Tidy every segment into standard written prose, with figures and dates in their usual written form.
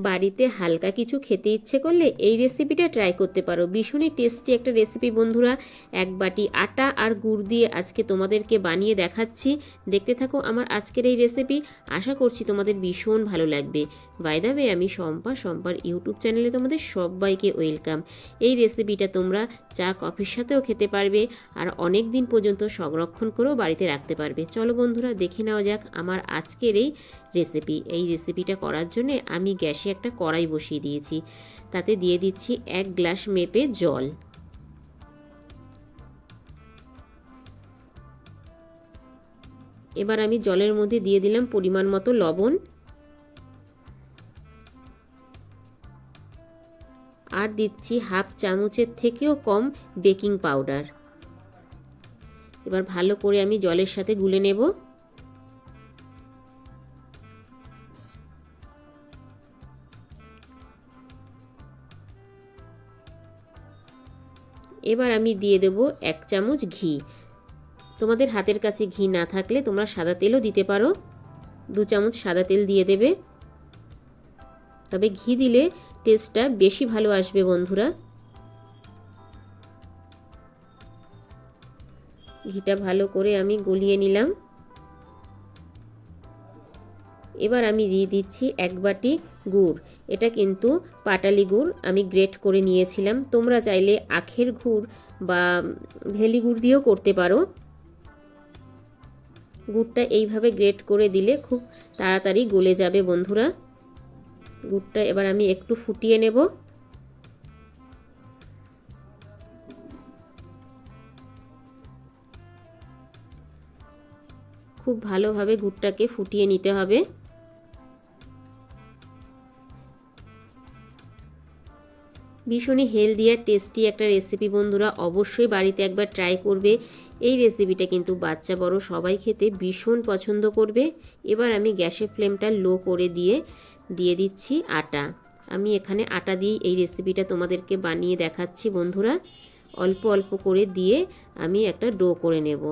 বাড়িতে হালকা কিছু খেতে ইচ্ছে করলে এই রেসিপিটা ট্রাই করতে পারো। ভীষণই টেস্টি একটা রেসিপি বন্ধুরা। 1 বাটি আটা আর গুড় দিয়ে আজকে তোমাদেরকে বানিয়ে দেখাচ্ছি। দেখতে থাকো আমার আজকের এই রেসিপি। আশা করছি তোমাদের ভীষণ ভালো লাগবে। বাই দ্য ওয়ে, আমি শম্পার ইউটিউব চ্যানেলে তোমাদের সবাইকে ওয়েলকাম। এই রেসিপিটা তোমরা চা কফির সাথেও খেতে পারবে আর অনেক দিন পর্যন্ত সংরক্ষণ করেও বাড়িতে রাখতে পারবে। চলো বন্ধুরা, দেখে নেওয়া যাক আমার আজকের এই রেসিপি। এই রেসিপিটা করার জন্য আমি গ্যাসে একটা কড়াই বসিয়ে দিয়েছি। তাতে দিয়ে দিচ্ছি 1 গ্লাস মেপে জল। এবার আমি জলের মধ্যে দিয়ে দিলাম পরিমাণ মতো লবণ আর দিচ্ছি হাফ চামচের থেকেও কম বেকিং পাউডার। এবার ভালো করে আমি জলের সাথে গুলে নেব। এবার আমি দিয়ে দেব 1 চামচ ঘি। তোমাদের হাতের কাছে ঘি না থাকলে তোমরা সাদা তেলও দিতে পারো। 2 চামচ সাদা তেল দিয়ে দেবে, তবে ঘি দিলে টেস্টটা বেশি ভালো আসবে বন্ধুরা। ঘিটা ভালো করে আমি গলিয়ে নিলাম। এবার আমি দিয়ে দিচ্ছি 1 বাটি গুড়। এটা কিন্তু পাটালি গুড় আমি গ্রেট করে নিয়েছিলাম। তোমরা চাইলে আখের গুড় বা ভেলি গুড় দিয়েও করতে পারো। গুড়টা এইভাবে গ্রেট করে দিলে খুব তাড়াতাড়ি গলে যাবে বন্ধুরা। গুড়টা এবার আমি একটু ফুটিয়ে নেব। খুব ভালোভাবে গুড়টাকে ফুটিয়ে নিতে হবে। ভীষণই হেলদি আর টেস্টি একটা রেসিপি বন্ধুরা, অবশ্যই বাড়িতে একবার ট্রাই করবে। এই রেসিপিটা কিন্তু বাচ্চা বড় সবাই খেতে ভীষণ পছন্দ করবে। এবার আমি গ্যাসের ফ্লেমটা লো করে দিয়ে দিচ্ছি আটা। আমি এখানে আটা দিয়ে এই রেসিপিটা তোমাদেরকে বানিয়ে দেখাচ্ছি বন্ধুরা। অল্প অল্প করে দিয়ে আমি একটা ডো করে নেব।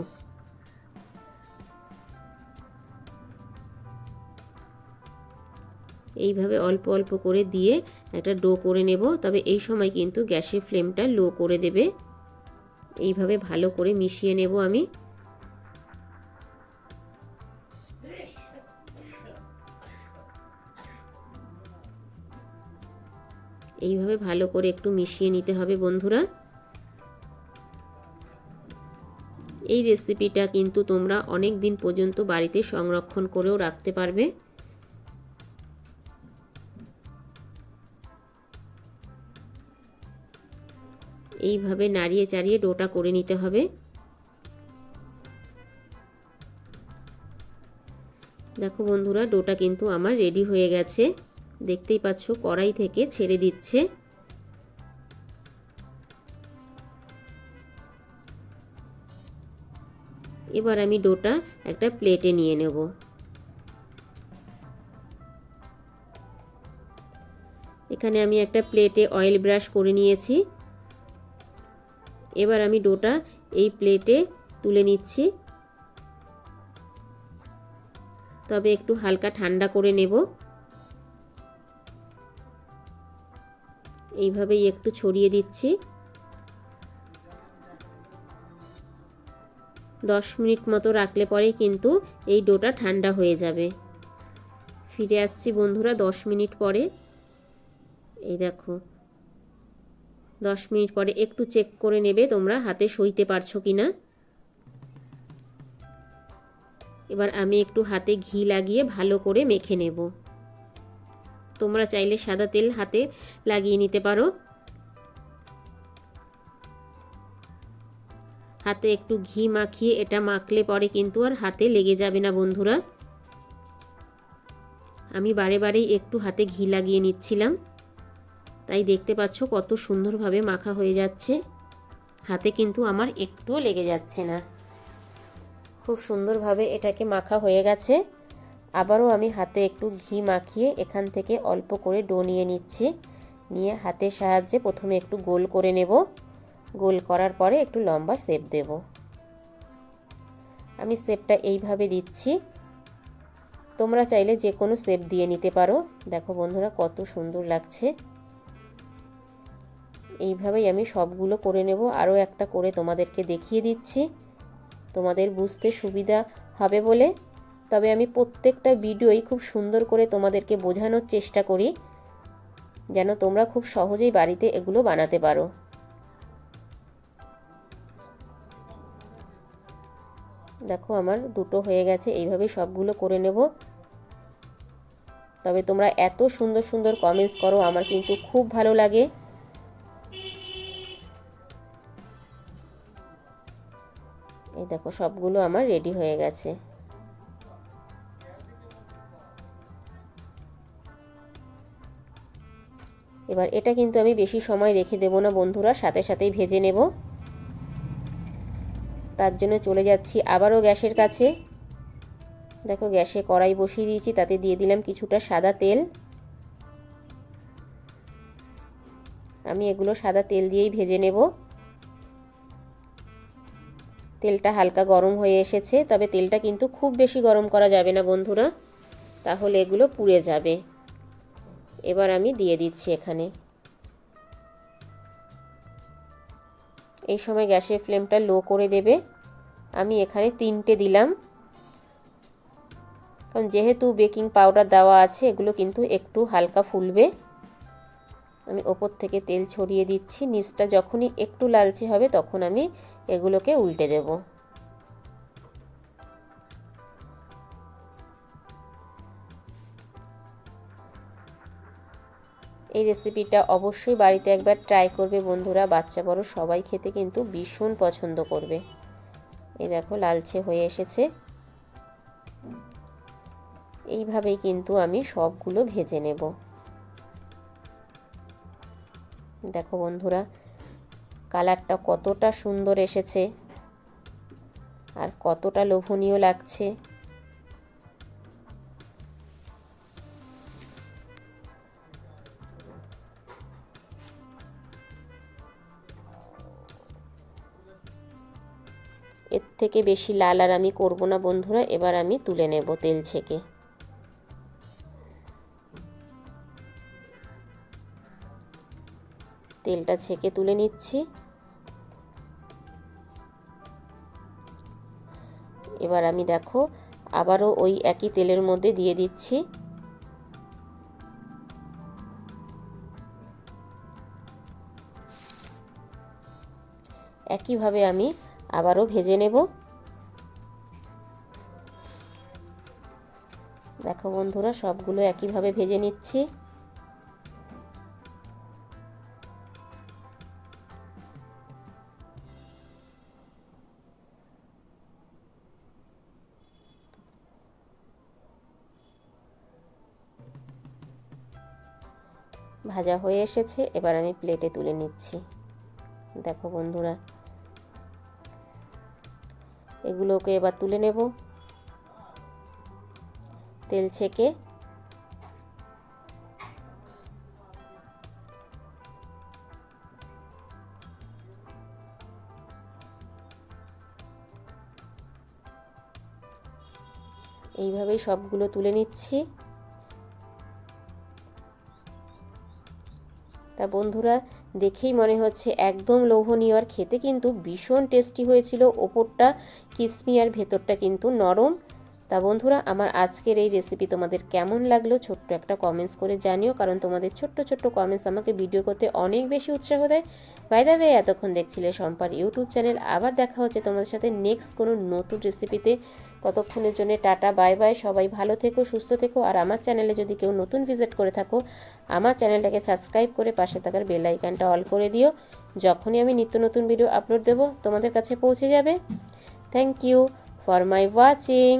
এইভাবে অল্প অল্প করে দিয়ে একটা ডো করে নেব। তবে এই সময় কিন্তু গ্যাসের ফ্লেমটা লো করে দেবে। এইভাবে ভালো করে মিশিয়ে নেব আমি। এইভাবে ভালো করে একটু মিশিয়ে নিতে হবে বন্ধুরা। এই রেসিপিটা কিন্তু তোমরা অনেক দিন পর্যন্ত বাড়িতে সংরক্ষণ করেও রাখতে পারবে। এইভাবে নাড়িয়ে চাড়িয়ে ডোটা করে নিতে হবে। দেখো বন্ধুরা, ডোটা কিন্তু আমার রেডি হয়ে গেছে। দেখতেই পাচ্ছ কড়াই থেকে ছেড়ে দিচ্ছে। এবার আমি ডোটা একটা প্লেটে নিয়ে নেব। এখানে আমি একটা প্লেটে অয়েল ব্রাশ করে নিয়েছি। এবার আমি ডোটা এই প্লেটে তুলে নিচ্ছি, তবে একটু হালকা ঠান্ডা করে নেব। এইভাবেই একটু ছড়িয়ে দিচ্ছি। 10 মিনিট মতো রাখলে পরে কিন্তু এই ডোটা ঠান্ডা হয়ে যাবে। ফিরে আসছি বন্ধুরা 10 মিনিট পরে। এই দেখো 10 মিনিট পরে একটু চেক করে নেবে তোমরা হাতে সইতে পারছো কিনা। এবার আমি একটু হাতে ঘি লাগিয়ে ভালো করে মেখে নেব। তোমরা চাইলে সাদা তেল হাতে লাগিয়ে নিতে পারো। হাতে একটু ঘি মাখিয়ে এটা মাখলে পরে কিন্তু আর হাতে লেগে যাবে না বন্ধুরা। আমি বারে বারেই একটু হাতে ঘি লাগিয়ে নিচ্ছিলাম, তাই দেখতে পাচ্ছ কত সুন্দরভাবে মাখা হয়ে যাচ্ছে। হাতে কিন্তু আমার একটুও লেগে যাচ্ছে না। খুব সুন্দরভাবে এটাকে মাখা হয়ে গেছে। আবারও আমি হাতে একটু ঘি মাখিয়ে এখান থেকে অল্প করে ডো নিয়ে নিচ্ছি। নিয়ে হাতের সাহায্যে প্রথমে একটু গোল করে নেব। গোল করার পরে একটু লম্বা শেপ দেব। আমি শেপটা এইভাবে দিচ্ছি। তোমরা চাইলে যে কোনো শেপ দিয়ে নিতে পারো। দেখো বন্ধুরা কত সুন্দর লাগছে। এইভাবেই আমি সবগুলো করে নেব। আরও একটা করে তোমাদেরকে দেখিয়ে দিচ্ছি, তোমাদের বুঝতে সুবিধা হবে বলে। তবে আমি প্রত্যেকটা ভিডিওই খুব সুন্দর করে তোমাদেরকে বোঝানোর চেষ্টা করি, যেন তোমরা খুব সহজেই বাড়িতে এগুলো বানাতে পারো। দেখো আমার দুটো হয়ে গেছে, এইভাবে সবগুলো করে নেব। তবে তোমরা এত সুন্দর সুন্দর কমেন্টস করো, আমার কিন্তু খুব ভালো লাগে। এই দেখো সবগুলো আমার রেডি হয়ে গেছে। এবার এটা কিন্তু আমি বেশি সময় রেখে দেব না বন্ধুরা, সাথে সাথেই ভেজে নেব। তার জন্য চলে যাচ্ছি আবারও গ্যাসের কাছে। দেখো গ্যাসে কড়াই বসিয়ে দিয়েছি, তাতে দিয়ে দিলাম কিছুটা সাদা তেল। আমি এগুলো সাদা তেল দিয়েই ভেজে নেব। তেলটা হালকা গরম হয়ে এসেছে, তবে তেলটা কিন্তু খুব বেশি গরম করা যাবে না বন্ধুরা, তাহলে এগুলো পুড়ে যাবে। এবার আমি দিয়ে দিচ্ছি এখানে। এই সময় গ্যাসের ফ্লেমটা লো করে দেবে। আমি এখানে 3টে দিলাম, কারণ যেহেতু বেকিং পাউডার দেওয়া আছে এগুলো কিন্তু একটু হালকা ফুলবে। আমি ওপর থেকে তেল ছড়িয়ে দিচ্ছি। নিচটা যখনই একটু লালচে হবে তখন আমি এগুলোকে উল্টে দেব। এই রেসিপিটা অবশ্যই বাড়িতে একবার ট্রাই করবে বন্ধুরা, বাচ্চা বড় সবাই খেতে কিন্তু ভীষণ পছন্দ করবে। এই দেখো লালচে হয়ে এসেছে। এইভাবেই কিন্তু আমি সবগুলো ভেজে নেব। দেখো বন্ধুরা কালারটা কতটা সুন্দর এসেছে আর কতটা লোভনীয় লাগছে। এর থেকে বেশি লাল আর আমি করব না বন্ধুরা। এবার আমি তুলে নেব তেল ছেঁকে। তেলটা ছেঁকে তুলে নিচ্ছি। এবার আমি দেখো আবারও ওই একই তেলের মধ্যে দিয়ে দিচ্ছি একইভাবে আমি আবারও ভেজে নেব। দেখো বন্ধুরা সবগুলো একইভাবে ভেজে নিচ্ছি। ভাজা হয়ে এসেছে, এবার আমি প্লেটে তুলে নিচ্ছি। দেখো বন্ধুরা এগুলোকে এবার তুলে নেব তেল ছেঁকে। এইভাবেই সবগুলো তুলে নিচ্ছি। তা বন্ধুরা দেখেই মনে হচ্ছে একদম লোভনীয়, আর খেতে কিন্তু ভীষণ টেস্টি হয়েছিল। ওপরটা কিসমি আর ভেতরটা কিন্তু নরম। তা বন্ধুরা আমার আজকের এই রেসিপি তোমাদের কেমন লাগলো ছোট্ট একটা কমেন্টস করে জানিও, কারণ তোমাদের ছোট্ট ছোট্ট কমেন্টস আমাকে ভিডিও করতে অনেক বেশি উৎসাহ দেয়। বাই দ্য ওয়ে এতক্ষণ দেখছিলে শম্পার ইউটিউব চ্যানেল। আবার দেখা হচ্ছে তোমাদের সাথে নেক্সট কোনো নতুন রেসিপিতে। ততক্ষণের জন্য টাটা বাই বাই। সবাই ভালো থেকো, সুস্থ থেকো। আর আমার চ্যানেলে যদি কেউ নতুন ভিজিট করে থাকো, আমার চ্যানেলটাকে সাবস্ক্রাইব করে পাশে থাকার বেল আইকনটা অল করে দিও। যখনই আমি নিত্য নতুন ভিডিও আপলোড দেব তোমাদের কাছে পৌঁছে যাবে। Thank you for my watching.